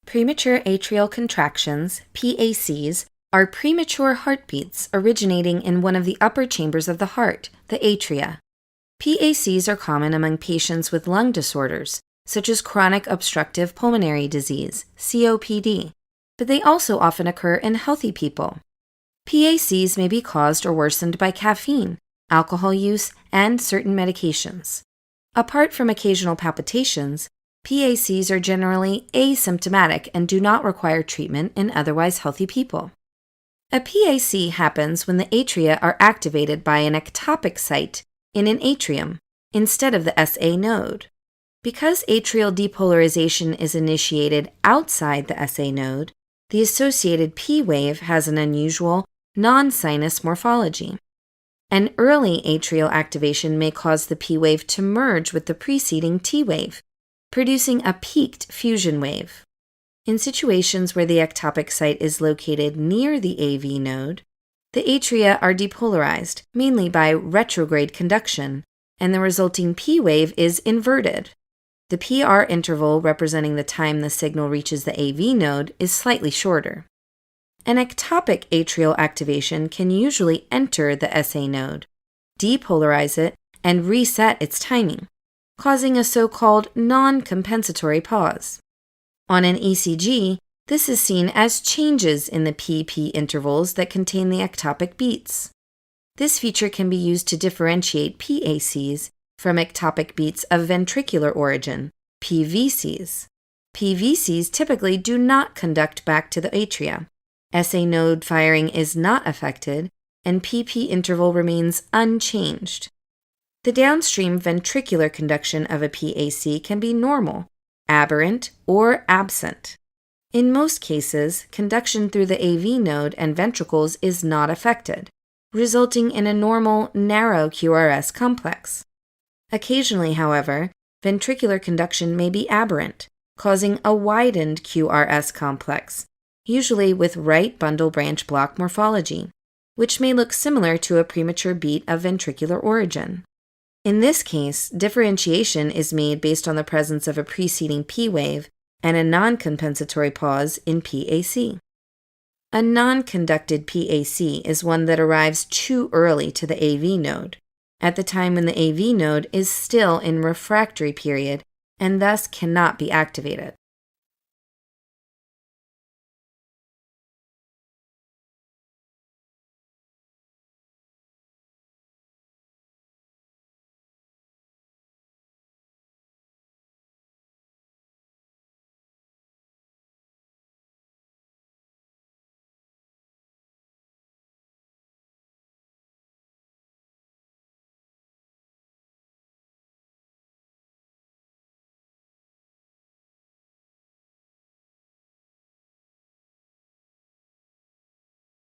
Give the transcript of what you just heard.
Premature atrial contractions, PACs, are premature heartbeats originating in one of the upper chambers of the heart, the atria. PACs are common among patients with lung disorders, such as chronic obstructive pulmonary disease, COPD, but they also often occur in healthy people. PACs may be caused or worsened by caffeine, alcohol use, and certain medications. Apart from occasional palpitations, PACs are generally asymptomatic and do not require treatment in otherwise healthy people. A PAC happens when the atria are activated by an ectopic site in an atrium instead of the SA node. Because atrial depolarization is initiated outside the SA node, the associated P wave has an unusual, non-sinus morphology. An early atrial activation may cause the P wave to merge with the preceding T wave, producing a peaked fusion wave. In situations where the ectopic site is located near the AV node, the atria are depolarized, mainly by retrograde conduction, and the resulting P wave is inverted. The PR interval representing the time the signal reaches the AV node is slightly shorter. An ectopic atrial activation can usually enter the SA node, depolarize it, and reset its timing, causing a so-called non-compensatory pause. On an ECG, this is seen as changes in the PP intervals that contain the ectopic beats. This feature can be used to differentiate PACs from ectopic beats of ventricular origin, PVCs. PVCs typically do not conduct back to the atria. SA node firing is not affected, and PP interval remains unchanged. The downstream ventricular conduction of a PAC can be normal, aberrant, or absent. In most cases, conduction through the AV node and ventricles is not affected, resulting in a normal, narrow QRS complex. Occasionally, however, ventricular conduction may be aberrant, causing a widened QRS complex, usually with right bundle branch block morphology, which may look similar to a premature beat of ventricular origin. In this case, differentiation is made based on the presence of a preceding P wave and a non-compensatory pause in PAC. A non-conducted PAC is one that arrives too early to the AV node, at the time when the AV node is still in refractory period and thus cannot be activated.